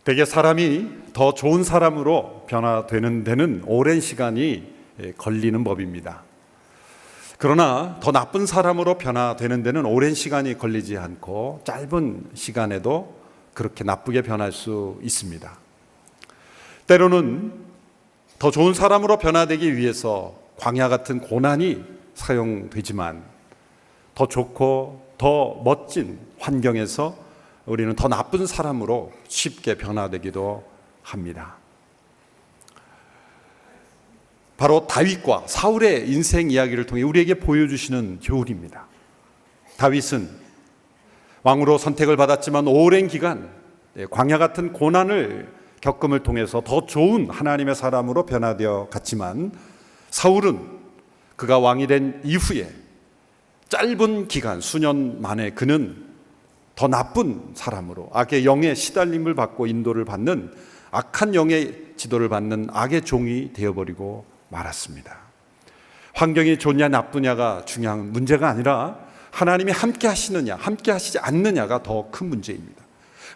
대개 사람이 더 좋은 사람으로 변화되는 데는 오랜 시간이 걸리는 법입니다. 그러나 더 나쁜 사람으로 변화되는 데는 오랜 시간이 걸리지 않고 짧은 시간에도 그렇게 나쁘게 변할 수 있습니다. 때로는 더 좋은 사람으로 변화되기 위해서 광야 같은 고난이 사용되지만 더 좋고 더 멋진 환경에서 우리는 더 나쁜 사람으로 쉽게 변화되기도 합니다. 바로 다윗과 사울의 인생 이야기를 통해 우리에게 보여주시는 교훈입니다. 다윗은 왕으로 선택을 받았지만 오랜 기간 광야 같은 고난을 겪음을 통해서 더 좋은 하나님의 사람으로 변화되어 갔지만, 사울은 그가 왕이 된 이후에 짧은 기간 수년 만에 그는 더 나쁜 사람으로 악의 영의 시달림을 받고 인도를 받는, 악한 영의 지도를 받는 악의 종이 되어버리고 말았습니다. 환경이 좋냐 나쁘냐가 중요한 문제가 아니라 하나님이 함께 하시느냐 함께 하시지 않느냐가 더 큰 문제입니다.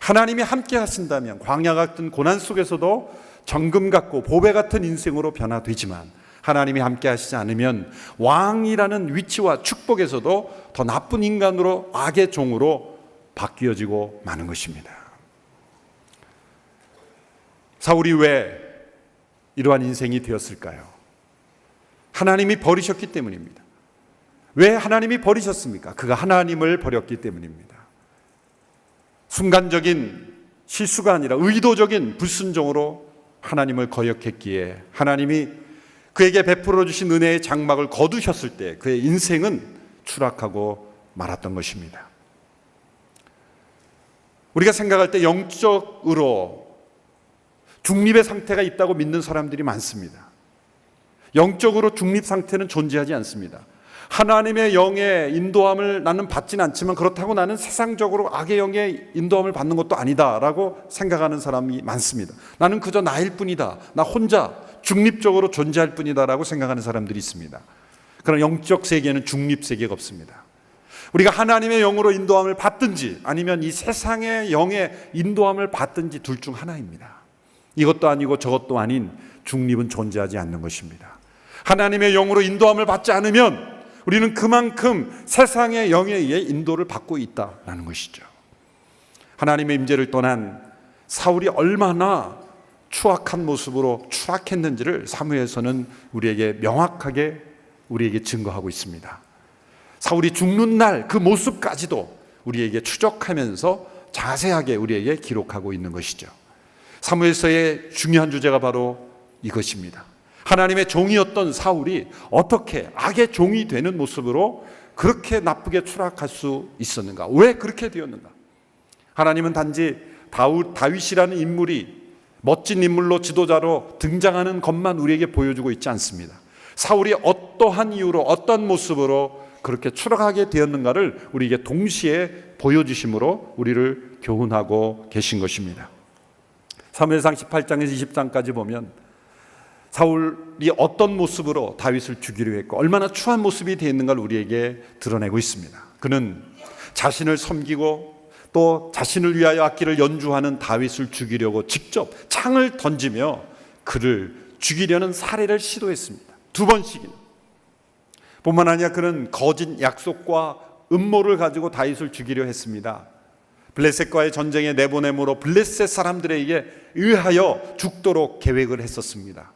하나님이 함께 하신다면 광야 같은 고난 속에서도 정금 같고 보배 같은 인생으로 변화되지만, 하나님이 함께 하시지 않으면 왕이라는 위치와 축복에서도 더 나쁜 인간으로, 악의 종으로 바뀌어지고 마는 것입니다. 사울이 왜 이러한 인생이 되었을까요? 하나님이 버리셨기 때문입니다. 왜 하나님이 버리셨습니까? 그가 하나님을 버렸기 때문입니다. 순간적인 실수가 아니라 의도적인 불순종으로 하나님을 거역했기에 하나님이 그에게 베풀어 주신 은혜의 장막을 거두셨을 때 그의 인생은 추락하고 말았던 것입니다. 우리가 생각할 때 영적으로 중립의 상태가 있다고 믿는 사람들이 많습니다. 영적으로 중립 상태는 존재하지 않습니다. 하나님의 영의 인도함을 나는 받지는 않지만 그렇다고 나는 세상적으로 악의 영의 인도함을 받는 것도 아니다라고 생각하는 사람이 많습니다. 나는 그저 나일 뿐이다, 나 혼자 중립적으로 존재할 뿐이다라고 생각하는 사람들이 있습니다. 그러나 영적 세계는 중립 세계가 없습니다. 우리가 하나님의 영으로 인도함을 받든지 아니면 이 세상의 영의 인도함을 받든지 둘 중 하나입니다. 이것도 아니고 저것도 아닌 중립은 존재하지 않는 것입니다. 하나님의 영으로 인도함을 받지 않으면 우리는 그만큼 세상의 영에 의해 인도를 받고 있다는 것이죠. 하나님의 임재를 떠난 사울이 얼마나 추악한 모습으로 추락했는지를 사무엘서는 우리에게 명확하게 우리에게 증거하고 있습니다. 사울이 죽는 날 그 모습까지도 우리에게 추적하면서 자세하게 우리에게 기록하고 있는 것이죠. 사무엘서의 중요한 주제가 바로 이것입니다. 하나님의 종이었던 사울이 어떻게 악의 종이 되는 모습으로 그렇게 나쁘게 추락할 수 있었는가? 왜 그렇게 되었는가? 하나님은 단지 다윗이라는 인물이 멋진 인물로 지도자로 등장하는 것만 우리에게 보여주고 있지 않습니다. 사울이 어떠한 이유로 어떤 모습으로 그렇게 추락하게 되었는가를 우리에게 동시에 보여주심으로 우리를 교훈하고 계신 것입니다. 사무엘상 18장에서 20장까지 보면 사울이 어떤 모습으로 다윗을 죽이려 했고 얼마나 추한 모습이 되었는가를 우리에게 드러내고 있습니다. 그는 자신을 섬기고 또 자신을 위하여 악기를 연주하는 다윗을 죽이려고 직접 창을 던지며 그를 죽이려는 살해를 시도했습니다. 2번씩이나. 뿐만 아니라 그는 거짓 약속과 음모를 가지고 다윗을 죽이려 했습니다. 블레셋과의 전쟁에 내보냄으로 블레셋 사람들에게 의하여 죽도록 계획을 했었습니다.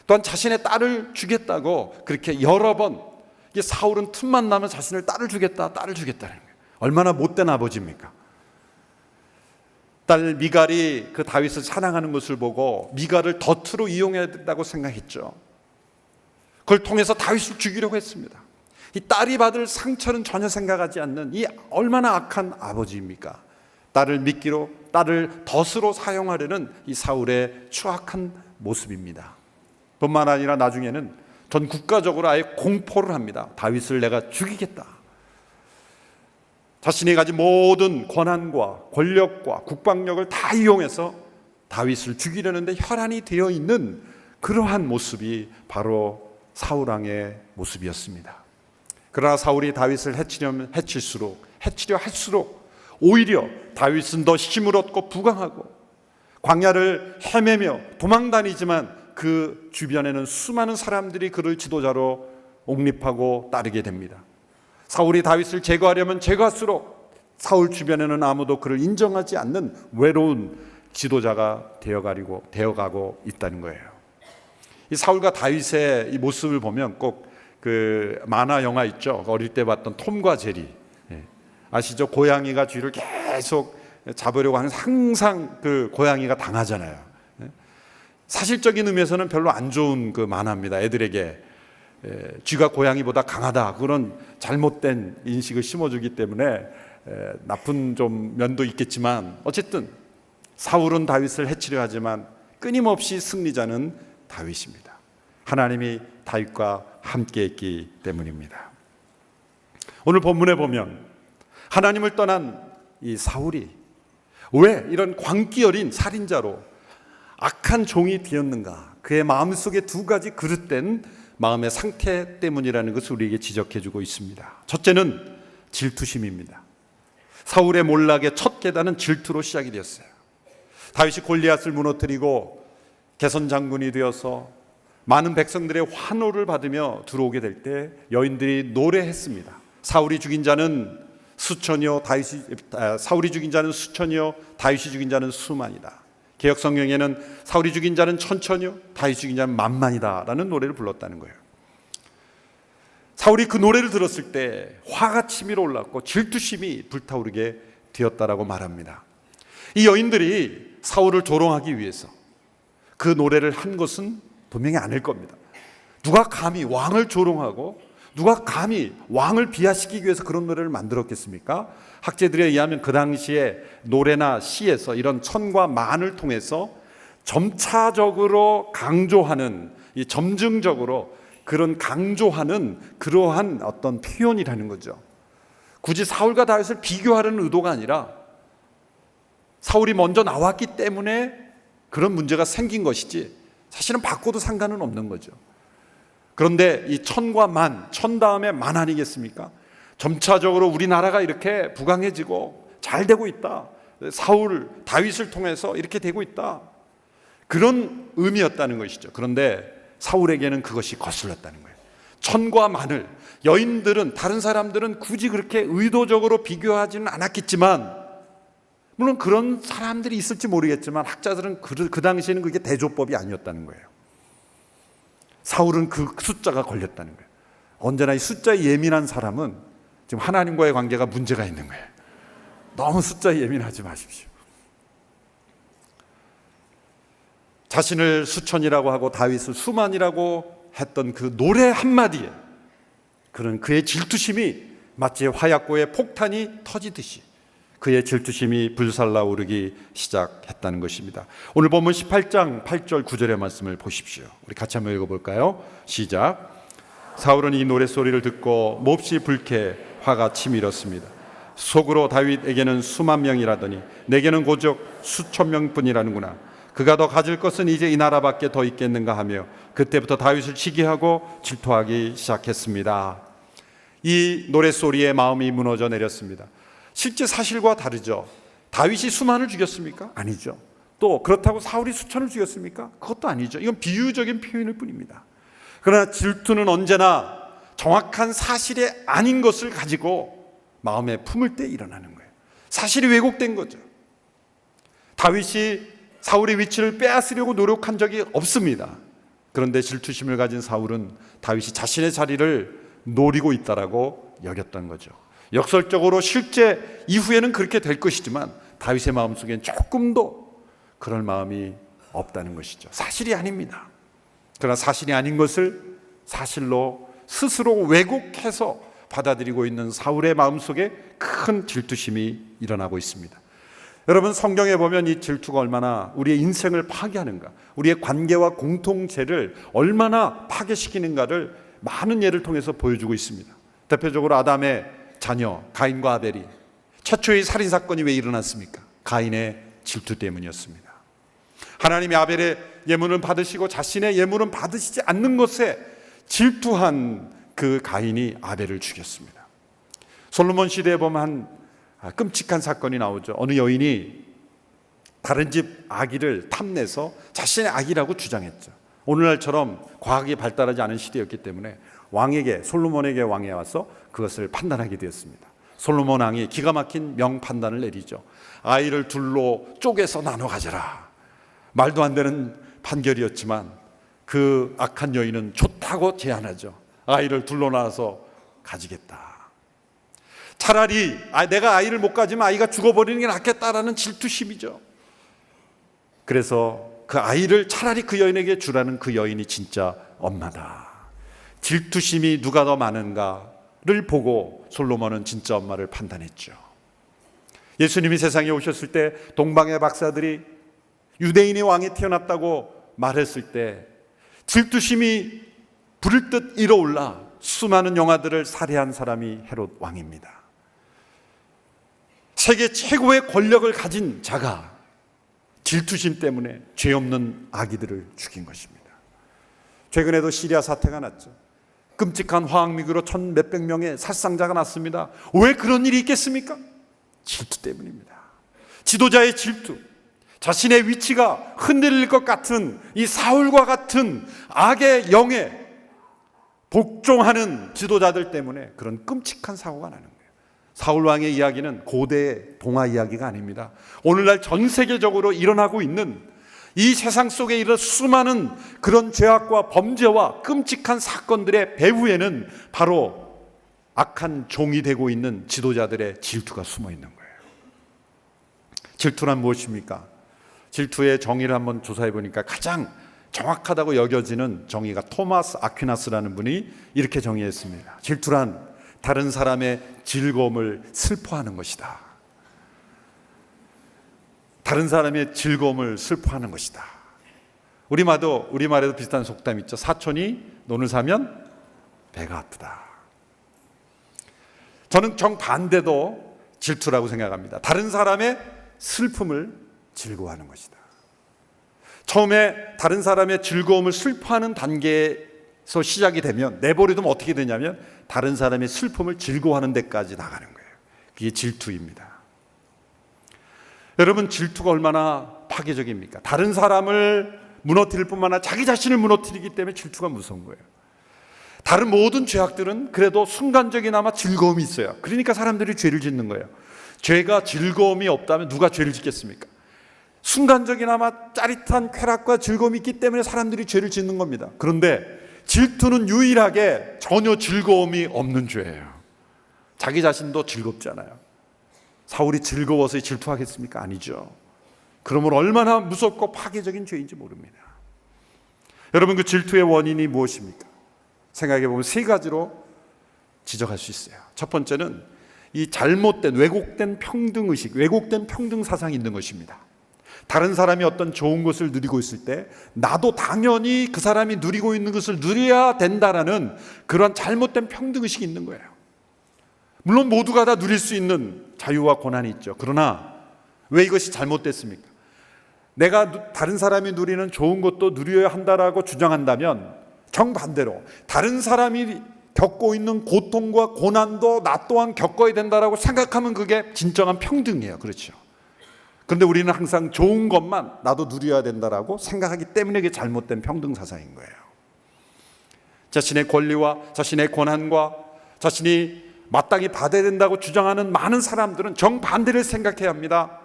또한 자신의 딸을 주겠다고 그렇게 여러 번, 사울은 틈만 나면 자신의 딸을 주겠다는 거예요. 얼마나 못된 아버지입니까? 딸 미갈이 그 다윗을 사랑하는 것을 보고 미갈을 덫으로 이용해야 된다고 생각했죠. 그걸 통해서 다윗을 죽이려고 했습니다. 이 딸이 받을 상처는 전혀 생각하지 않는 이 얼마나 악한 아버지입니까? 딸을 미끼로, 딸을 덫으로 사용하려는 이 사울의 추악한 모습입니다. 뿐만 아니라 나중에는 전 국가적으로 아예 공포를 합니다. 다윗을 내가 죽이겠다. 자신이 가진 모든 권한과 권력과 국방력을 다 이용해서 다윗을 죽이려는데 혈안이 되어 있는 그러한 모습이 바로 사울왕의 모습이었습니다. 그러나 사울이 다윗을 해치려 할수록 오히려 다윗은 더 힘을 얻고 부강하고 광야를 헤매며 도망다니지만 그 주변에는 수많은 사람들이 그를 지도자로 옹립하고 따르게 됩니다. 사울이 다윗을 제거하려면 제거할수록 사울 주변에는 아무도 그를 인정하지 않는 외로운 지도자가 되어가고 있다는 거예요. 이 사울과 다윗의 이 모습을 보면 꼭 그 만화 영화 있죠. 어릴 때 봤던 톰과 제리. 아시죠? 고양이가 쥐를 계속 잡으려고 하는, 항상 그 고양이가 당하잖아요. 사실적인 의미에서는 별로 안 좋은 그 만화입니다. 애들에게 쥐가 고양이보다 강하다, 그런 잘못된 인식을 심어주기 때문에 나쁜 좀 면도 있겠지만, 어쨌든 사울은 다윗을 해치려 하지만 끊임없이 승리자는 다윗입니다. 하나님이 다윗과 함께했기 때문입니다. 오늘 본문에 보면 하나님을 떠난 이 사울이 왜 이런 광기 어린 살인자로 악한 종이 되었는가? 그의 마음속에 두 가지 그릇된 마음의 상태 때문이라는 것을 우리에게 지적해주고 있습니다. 첫째는 질투심입니다. 사울의 몰락의 첫 계단은 질투로 시작이 되었어요. 다윗이 골리앗을 무너뜨리고 개선 장군이 되어서 많은 백성들의 환호를 받으며 들어오게 될 때 여인들이 노래했습니다. 사울이 죽인 자는 수천이요, 사울이 죽인 자는 수천이요, 다윗이 죽인 자는 수만이다. 개역 성경에는 사울이 죽인 자는 천천이요, 다윗이 죽인 자는 만만이다라는 노래를 불렀다는 거예요. 사울이 그 노래를 들었을 때 화가 치밀어 올랐고 질투심이 불타오르게 되었다라고 말합니다. 이 여인들이 사울을 조롱하기 위해서 그 노래를 한 것은 분명히 아닐 겁니다. 누가 감히 왕을 조롱하고 누가 감히 왕을 비하시키기 위해서 그런 노래를 만들었겠습니까? 학자들에 의하면 그 당시에 노래나 시에서 이런 천과 만을 통해서 점차적으로 강조하는, 이 점증적으로 그런 강조하는 그러한 어떤 표현이라는 거죠. 굳이 사울과 다윗을 비교하려는 의도가 아니라 사울이 먼저 나왔기 때문에 그런 문제가 생긴 것이지 사실은 바꿔도 상관은 없는 거죠. 그런데 이 천과 만, 천 다음에 만 아니겠습니까? 점차적으로 우리나라가 이렇게 부강해지고 잘 되고 있다, 사울, 다윗을 통해서 이렇게 되고 있다, 그런 의미였다는 것이죠. 그런데 사울에게는 그것이 거슬렸다는 거예요. 천과 만을 여인들은, 다른 사람들은 굳이 그렇게 의도적으로 비교하지는 않았겠지만, 물론 그런 사람들이 있을지 모르겠지만 학자들은 그 당시에는 그게 대조법이 아니었다는 거예요. 사울은 그 숫자가 걸렸다는 거예요. 언제나 이 숫자에 예민한 사람은 지금 하나님과의 관계가 문제가 있는 거예요. 너무 숫자에 예민하지 마십시오. 자신을 수천이라고 하고 다윗을 수만이라고 했던 그 노래 한마디에 그런 그의 질투심이 마치 화약고의 폭탄이 터지듯이 그의 질투심이 불살라오르기 시작했다는 것입니다. 오늘 본문 18장 8절 9절의 말씀을 보십시오. 우리 같이 한번 읽어볼까요? 시작. 사울은 이 노랫소리를 듣고 몹시 불쾌 화가 치밀었습니다. 속으로 다윗에게는 수만 명이라더니 내게는 고작 수천 명뿐이라는구나. 그가 더 가질 것은 이제 이 나라밖에 더 있겠는가 하며 그때부터 다윗을 시기하고 질투하기 시작했습니다. 이 노랫소리에 마음이 무너져 내렸습니다. 실제 사실과 다르죠. 다윗이 수만을 죽였습니까? 아니죠. 또 그렇다고 사울이 수천을 죽였습니까? 그것도 아니죠. 이건 비유적인 표현일 뿐입니다. 그러나 질투는 언제나 정확한 사실이 아닌 것을 가지고 마음에 품을 때 일어나는 거예요. 사실이 왜곡된 거죠. 다윗이 사울의 위치를 빼앗으려고 노력한 적이 없습니다. 그런데 질투심을 가진 사울은 다윗이 자신의 자리를 노리고 있다라고 여겼던 거죠. 역설적으로 실제 이후에는 그렇게 될 것이지만 다윗의 마음속엔 조금도 그럴 마음이 없다는 것이죠. 사실이 아닙니다. 그러나 사실이 아닌 것을 사실로 스스로 왜곡해서 받아들이고 있는 사울의 마음속에 큰 질투심이 일어나고 있습니다. 여러분, 성경에 보면 이 질투가 얼마나 우리의 인생을 파괴하는가, 우리의 관계와 공통체를 얼마나 파괴시키는가를 많은 예를 통해서 보여주고 있습니다. 대표적으로 아담의 자녀 가인과 아벨이 최초의 살인사건이 왜 일어났습니까? 가인의 질투 때문이었습니다. 하나님이 아벨의 예물을 받으시고 자신의 예물은 받으시지 않는 것에 질투한 그 가인이 아벨을 죽였습니다. 솔로몬 시대에 보면 한 끔찍한 사건이 나오죠. 어느 여인이 다른 집 아기를 탐내서 자신의 아기라고 주장했죠. 오늘날처럼 과학이 발달하지 않은 시대였기 때문에 솔로몬에게 왕에 와서 그것을 판단하게 되었습니다. 솔로몬 왕이 기가 막힌 명판단을 내리죠. 아이를 둘로 쪼개서 나눠 가져라. 말도 안 되는 판결이었지만 그 악한 여인은 좋다고 제안하죠. 아이를 둘로 나눠서 가지겠다. 차라리 내가 아이를 못 가지면 아이가 죽어버리는 게 낫겠다라는 질투심이죠. 그래서 그 아이를 차라리 그 여인에게 주라는 그 여인이 진짜 엄마다. 질투심이 누가 더 많은가를 보고 솔로몬은 진짜 엄마를 판단했죠. 예수님이 세상에 오셨을 때 동방의 박사들이 유대인의 왕이 태어났다고 말했을 때 질투심이 부를 듯 일어올라 수많은 영아들을 살해한 사람이 헤롯 왕입니다. 세계 최고의 권력을 가진 자가 질투심 때문에 죄 없는 아기들을 죽인 것입니다. 최근에도 시리아 사태가 났죠. 끔찍한 화학무기로 천 몇백 명의 살상자가 났습니다. 왜 그런 일이 있겠습니까? 질투 때문입니다. 지도자의 질투, 자신의 위치가 흔들릴 것 같은 이 사울과 같은 악의 영에 복종하는 지도자들 때문에 그런 끔찍한 사고가 나는 거예요. 사울 왕의 이야기는 고대의 동화 이야기가 아닙니다. 오늘날 전 세계적으로 일어나고 있는 이 세상 속에 이런 수많은 그런 죄악과 범죄와 끔찍한 사건들의 배후에는 바로 악한 종이 되고 있는 지도자들의 질투가 숨어 있는 거예요. 질투란 무엇입니까? 질투의 정의를 한번 조사해 보니까 가장 정확하다고 여겨지는 정의가 토마스 아퀴나스라는 분이 이렇게 정의했습니다. 질투란 다른 사람의 즐거움을 슬퍼하는 것이다. 다른 사람의 즐거움을 슬퍼하는 것이다. 우리말에도 비슷한 속담 있죠. 사촌이 논을 사면 배가 아프다. 저는 정반대도 질투라고 생각합니다. 다른 사람의 슬픔을 즐거워하는 것이다. 처음에 다른 사람의 즐거움을 슬퍼하는 단계에서 시작이 되면 내버려두면 어떻게 되냐면 다른 사람의 슬픔을 즐거워하는 데까지 나가는 거예요. 그게 질투입니다. 여러분, 질투가 얼마나 파괴적입니까? 다른 사람을 무너뜨릴 뿐만 아니라 자기 자신을 무너뜨리기 때문에 질투가 무서운 거예요. 다른 모든 죄악들은 그래도 순간적이나마 즐거움이 있어요. 그러니까 사람들이 죄를 짓는 거예요. 죄가 즐거움이 없다면 누가 죄를 짓겠습니까? 순간적이나마 짜릿한 쾌락과 즐거움이 있기 때문에 사람들이 죄를 짓는 겁니다. 그런데 질투는 유일하게 전혀 즐거움이 없는 죄예요. 자기 자신도 즐겁잖아요. 사울이 즐거워서 질투하겠습니까? 아니죠. 그러면 얼마나 무섭고 파괴적인 죄인지 모릅니다. 여러분, 그 질투의 원인이 무엇입니까? 생각해 보면 세 가지로 지적할 수 있어요. 첫 번째는 이 잘못된 왜곡된 평등의식, 왜곡된 평등 사상이 있는 것입니다. 다른 사람이 어떤 좋은 것을 누리고 있을 때 나도 당연히 그 사람이 누리고 있는 것을 누려야 된다라는 그런 잘못된 평등의식이 있는 거예요. 물론 모두가 다 누릴 수 있는 자유와 권한이 있죠. 그러나 왜 이것이 잘못됐습니까? 내가 다른 사람이 누리는 좋은 것도 누려야 한다라고 주장한다면 정반대로 다른 사람이 겪고 있는 고통과 고난도 나 또한 겪어야 된다라고 생각하면 그게 진정한 평등이에요. 그렇죠? 그런데 우리는 항상 좋은 것만 나도 누려야 된다라고 생각하기 때문에 그게 잘못된 평등 사상인 거예요. 자신의 권리와 자신의 권한과 자신이 마땅히 받아야 된다고 주장하는 많은 사람들은 정반대를 생각해야 합니다.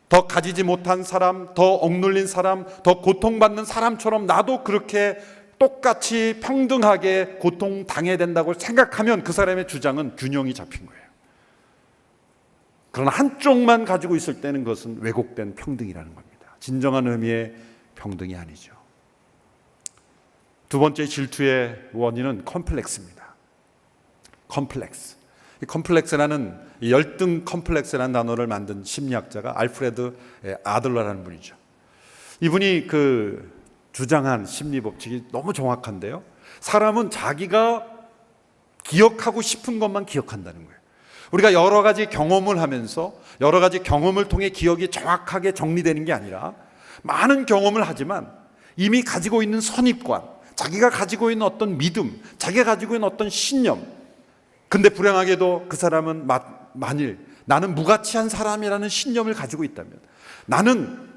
더 가지지 못한 사람, 더 억눌린 사람, 더 고통받는 사람처럼 나도 그렇게 똑같이 평등하게 고통당해야 된다고 생각하면 그 사람의 주장은 균형이 잡힌 거예요. 그러나 한쪽만 가지고 있을 때는 그것은 왜곡된 평등이라는 겁니다. 진정한 의미의 평등이 아니죠. 두 번째 질투의 원인은 컴플렉스입니다. 컴플렉스. 이 컴플렉스라는 이 열등 컴플렉스라는 단어를 만든 심리학자가 알프레드 아들러라는 분이죠. 이분이 주장한 심리 법칙이 너무 정확한데요. 사람은 자기가 기억하고 싶은 것만 기억한다는 거예요. 우리가 여러 가지 경험을 하면서 여러 가지 경험을 통해 기억이 정확하게 정리되는 게 아니라 많은 경험을 하지만 이미 가지고 있는 선입관, 자기가 가지고 있는 어떤 믿음, 자기가 가지고 있는 어떤 신념, 근데 불행하게도 그 사람은 만일 나는 무가치한 사람이라는 신념을 가지고 있다면, 나는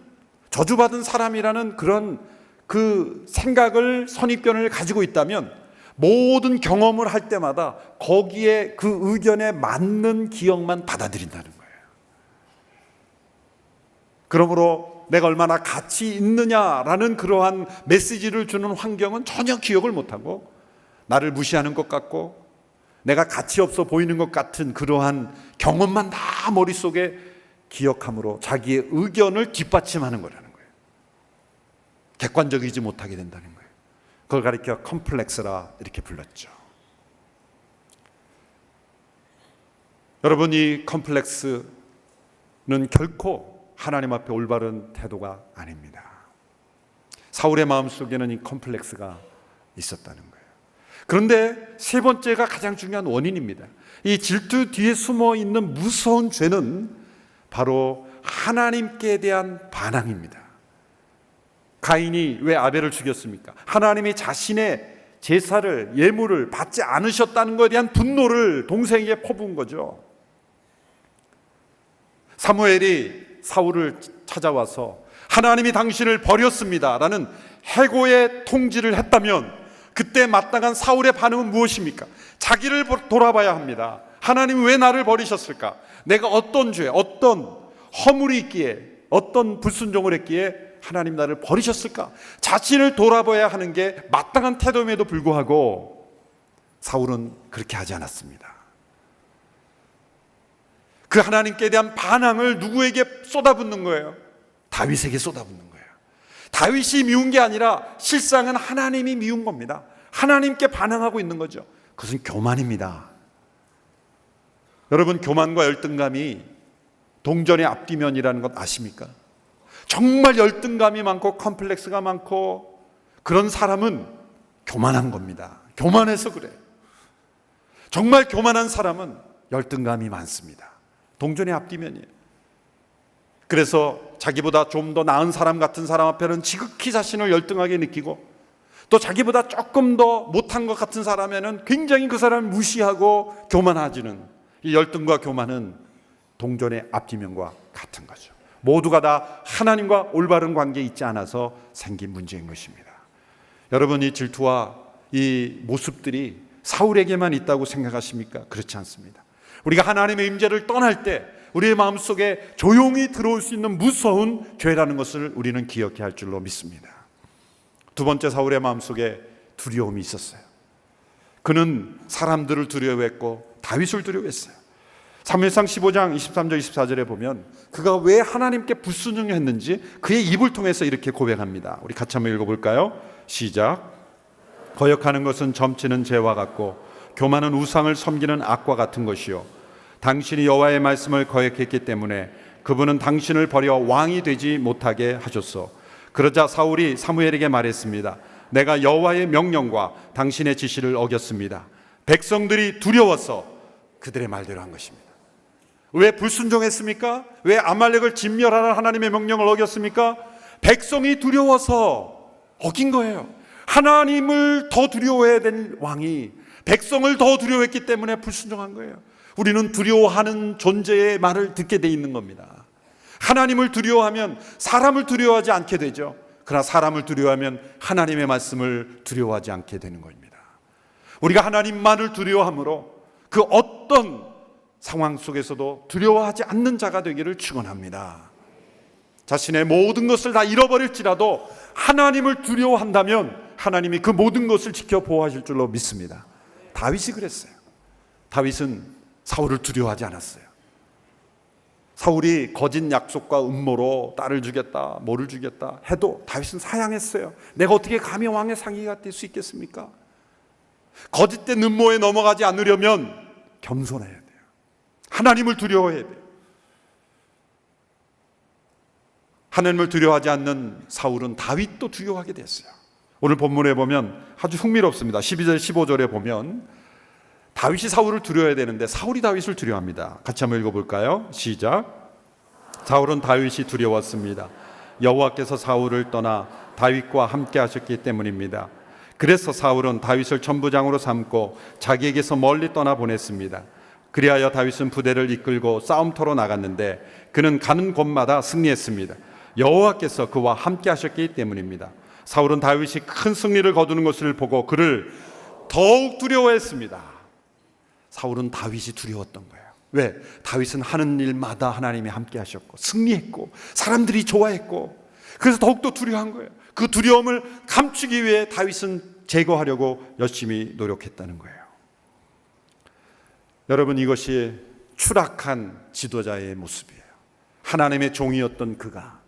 저주받은 사람이라는 그런 그 생각을, 선입견을 가지고 있다면 모든 경험을 할 때마다 거기에 그 의견에 맞는 기억만 받아들인다는 거예요. 그러므로 내가 얼마나 가치 있느냐라는 그러한 메시지를 주는 환경은 전혀 기억을 못하고, 나를 무시하는 것 같고 내가 가치 없어 보이는 것 같은 그러한 경험만 다 머릿속에 기억함으로 자기의 의견을 뒷받침하는 거라는 거예요. 객관적이지 못하게 된다는 거예요. 그걸 가리켜 컴플렉스라 이렇게 불렀죠. 여러분, 이 컴플렉스는 결코 하나님 앞에 올바른 태도가 아닙니다. 사울의 마음속에는 이 컴플렉스가 있었다는 거예요. 그런데 세 번째가 가장 중요한 원인입니다. 이 질투 뒤에 숨어 있는 무서운 죄는 바로 하나님께 대한 반항입니다. 가인이 왜 아벨을 죽였습니까? 하나님이 자신의 제사를, 예물을 받지 않으셨다는 것에 대한 분노를 동생에게 퍼부은 거죠. 사무엘이 사울을 찾아와서 하나님이 당신을 버렸습니다 라는 해고의 통지를 했다면 그때 마땅한 사울의 반응은 무엇입니까? 자기를 돌아봐야 합니다. 하나님 왜 나를 버리셨을까? 내가 어떤 죄, 어떤 허물이 있기에, 어떤 불순종을 했기에 하나님 나를 버리셨을까? 자신을 돌아봐야 하는 게 마땅한 태도임에도 불구하고 사울은 그렇게 하지 않았습니다. 그 하나님께 대한 반항을 누구에게 쏟아붓는 거예요? 다윗에게 쏟아붓는 거예요. 다윗이 미운 게 아니라 실상은 하나님이 미운 겁니다. 하나님께 반항하고 있는 거죠. 그것은 교만입니다. 여러분, 교만과 열등감이 동전의 앞뒤면이라는 것 아십니까? 정말 열등감이 많고 컴플렉스가 많고 그런 사람은 교만한 겁니다. 교만해서 그래요. 정말 교만한 사람은 열등감이 많습니다. 동전의 앞뒤면이에요. 그래서 자기보다 좀 더 나은 사람 같은 사람 앞에는 지극히 자신을 열등하게 느끼고, 또 자기보다 조금 더 못한 것 같은 사람에는 굉장히 그 사람을 무시하고 교만해지는, 이 열등과 교만은 동전의 앞뒤면과 같은 거죠. 모두가 다 하나님과 올바른 관계에 있지 않아서 생긴 문제인 것입니다. 여러분, 이 질투와 이 모습들이 사울에게만 있다고 생각하십니까? 그렇지 않습니다. 우리가 하나님의 임재를 떠날 때 우리의 마음속에 조용히 들어올 수 있는 무서운 죄라는 것을 우리는 기억해야 할 줄로 믿습니다. 두 번째, 사울의 마음속에 두려움이 있었어요. 그는 사람들을 두려워했고 다윗을 두려워했어요. 사무엘상 15장 23절 24절에 보면 그가 왜 하나님께 불순종했는지 그의 입을 통해서 이렇게 고백합니다. 우리 같이 한번 읽어볼까요? 시작. 거역하는 것은 점치는 죄와 같고 교만은 우상을 섬기는 악과 같은 것이요, 당신이 여호와의 말씀을 거역했기 때문에 그분은 당신을 버려 왕이 되지 못하게 하셨소. 그러자 사울이 사무엘에게 말했습니다. 내가 여호와의 명령과 당신의 지시를 어겼습니다. 백성들이 두려워서 그들의 말대로 한 것입니다. 왜 불순종했습니까? 왜 아말렉을 진멸하라는 하나님의 명령을 어겼습니까? 백성이 두려워서 어긴 거예요. 하나님을 더 두려워해야 될 왕이 백성을 더 두려워했기 때문에 불순종한 거예요. 우리는 두려워하는 존재의 말을 듣게 돼 있는 겁니다. 하나님을 두려워하면 사람을 두려워하지 않게 되죠. 그러나 사람을 두려워하면 하나님의 말씀을 두려워하지 않게 되는 겁니다. 우리가 하나님만을 두려워함으로 그 어떤 상황 속에서도 두려워하지 않는 자가 되기를 축원합니다. 자신의 모든 것을 다 잃어버릴지라도 하나님을 두려워한다면 하나님이 그 모든 것을 지켜 보호하실 줄로 믿습니다. 다윗이 그랬어요. 다윗은 사울을 두려워하지 않았어요. 사울이 거짓 약속과 음모로 딸을 주겠다, 뭐를 주겠다 해도 다윗은 사양했어요. 내가 어떻게 감히 왕의 상의가 될 수 있겠습니까? 거짓된 음모에 넘어가지 않으려면 겸손해야 돼요. 하나님을 두려워해야 돼요. 하나님을 두려워하지 않는 사울은 다윗도 두려워하게 됐어요. 오늘 본문에 보면 아주 흥미롭습니다. 12절 15절에 보면 다윗이 사울을 두려워해야 되는데 사울이 다윗을 두려워합니다. 같이 한번 읽어볼까요? 시작. 사울은 다윗이 두려웠습니다. 여호와께서 사울을 떠나 다윗과 함께 하셨기 때문입니다. 그래서 사울은 다윗을 천부장으로 삼고 자기에게서 멀리 떠나 보냈습니다. 그리하여 다윗은 부대를 이끌고 싸움터로 나갔는데 그는 가는 곳마다 승리했습니다. 여호와께서 그와 함께 하셨기 때문입니다. 사울은 다윗이 큰 승리를 거두는 것을 보고 그를 더욱 두려워했습니다. 사울은 다윗이 두려웠던 거예요. 왜? 다윗은 하는 일마다 하나님이 함께 하셨고 승리했고 사람들이 좋아했고, 그래서 더욱더 두려워한 거예요. 그 두려움을 감추기 위해 다윗은 제거하려고 열심히 노력했다는 거예요. 여러분, 이것이 추락한 지도자의 모습이에요. 하나님의 종이었던 그가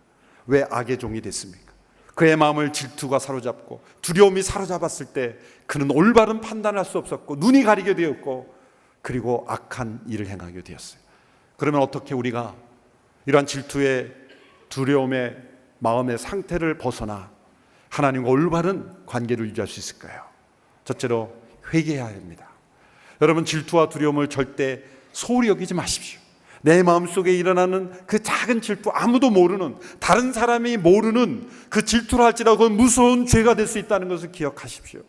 왜 악의 종이 됐습니까? 그의 마음을 질투가 사로잡고 두려움이 사로잡았을 때 그는 올바른 판단할 수 없었고 눈이 가리게 되었고 그리고 악한 일을 행하게 되었어요. 그러면 어떻게 우리가 이러한 질투의 두려움의 마음의 상태를 벗어나 하나님과 올바른 관계를 유지할 수 있을까요? 첫째로 회개해야 합니다. 여러분, 질투와 두려움을 절대 소홀히 여기지 마십시오. 내 마음속에 일어나는 그 작은 질투, 아무도 모르는, 다른 사람이 모르는 그 질투를 할지라도 그건 무서운 죄가 될 수 있다는 것을 기억하십시오.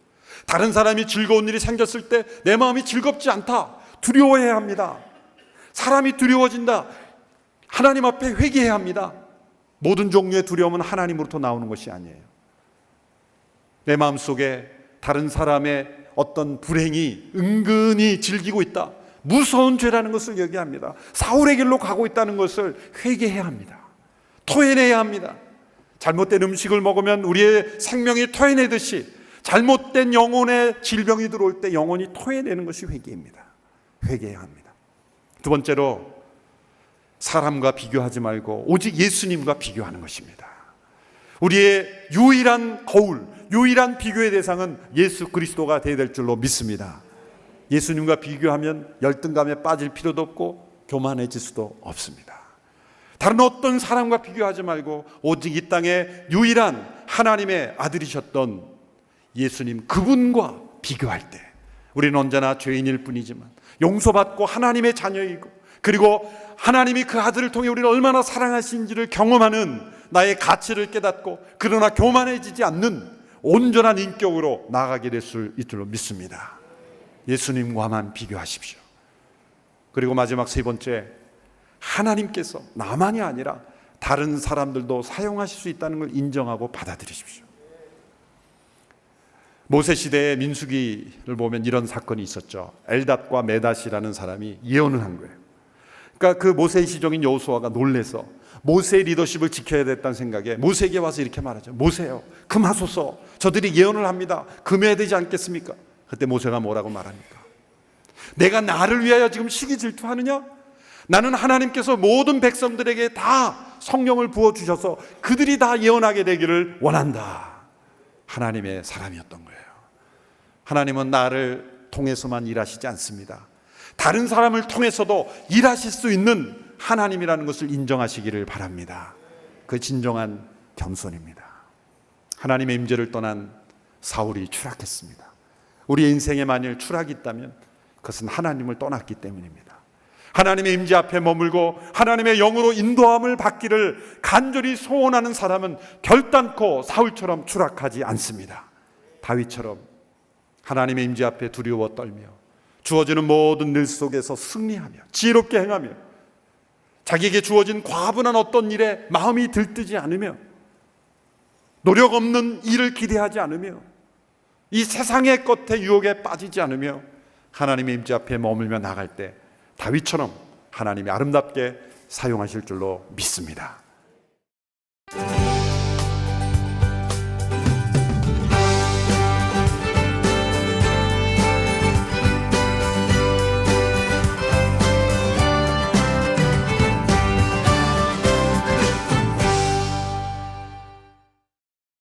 다른 사람이 즐거운 일이 생겼을 때 내 마음이 즐겁지 않다, 두려워해야 합니다. 사람이 두려워진다, 하나님 앞에 회개해야 합니다. 모든 종류의 두려움은 하나님으로부터 나오는 것이 아니에요. 내 마음속에 다른 사람의 어떤 불행이 은근히 즐기고 있다, 무서운 죄라는 것을 얘기합니다. 사울의 길로 가고 있다는 것을 회개해야 합니다. 토해내야 합니다. 잘못된 음식을 먹으면 우리의 생명이 토해내듯이 잘못된 영혼의 질병이 들어올 때 영혼이 토해내는 것이 회개입니다. 회개해야 합니다. 두 번째로, 사람과 비교하지 말고 오직 예수님과 비교하는 것입니다. 우리의 유일한 거울, 유일한 비교의 대상은 예수 그리스도가 되어야 될 줄로 믿습니다. 예수님과 비교하면 열등감에 빠질 필요도 없고 교만해질 수도 없습니다. 다른 어떤 사람과 비교하지 말고 오직 이 땅에 유일한 하나님의 아들이셨던 예수님, 그분과 비교할 때 우리는 언제나 죄인일 뿐이지만 용서받고 하나님의 자녀이고, 그리고 하나님이 그 아들을 통해 우리를 얼마나 사랑하신지를 경험하는 나의 가치를 깨닫고, 그러나 교만해지지 않는 온전한 인격으로 나아가게 될 수 있을 줄로 믿습니다. 예수님과만 비교하십시오. 그리고 마지막 세 번째, 하나님께서 나만이 아니라 다른 사람들도 사용하실 수 있다는 걸 인정하고 받아들이십시오. 모세 시대의 민수기를 보면 이런 사건이 있었죠. 엘닷과 메닷이라는 사람이 예언을 한 거예요. 그러니까 그 모세의 시종인 여호수아가 놀래서 모세의 리더십을 지켜야 됐다는 생각에 모세에게 와서 이렇게 말하죠. 모세요, 금하소서, 저들이 예언을 합니다. 금해야 되지 않겠습니까? 그때 모세가 뭐라고 말합니까? 내가 나를 위하여 지금 시기 질투하느냐? 나는 하나님께서 모든 백성들에게 다 성령을 부어주셔서 그들이 다 예언하게 되기를 원한다. 하나님의 사람이었던 거예요. 하나님은 나를 통해서만 일하시지 않습니다. 다른 사람을 통해서도 일하실 수 있는 하나님이라는 것을 인정하시기를 바랍니다. 그 진정한 겸손입니다. 하나님의 임재를 떠난 사울이 추락했습니다. 우리의 인생에 만일 추락이 있다면 그것은 하나님을 떠났기 때문입니다. 하나님의 임재 앞에 머물고 하나님의 영으로 인도함을 받기를 간절히 소원하는 사람은 결단코 사울처럼 추락하지 않습니다. 다윗처럼 하나님의 임재 앞에 두려워 떨며 주어지는 모든 일 속에서 승리하며 지혜롭게 행하며 자기에게 주어진 과분한 어떤 일에 마음이 들뜨지 않으며 노력 없는 일을 기대하지 않으며 이 세상의 것에 유혹에 빠지지 않으며 하나님의 임재 앞에 머물며 나갈 때 다윗처럼 하나님이 아름답게 사용하실 줄로 믿습니다.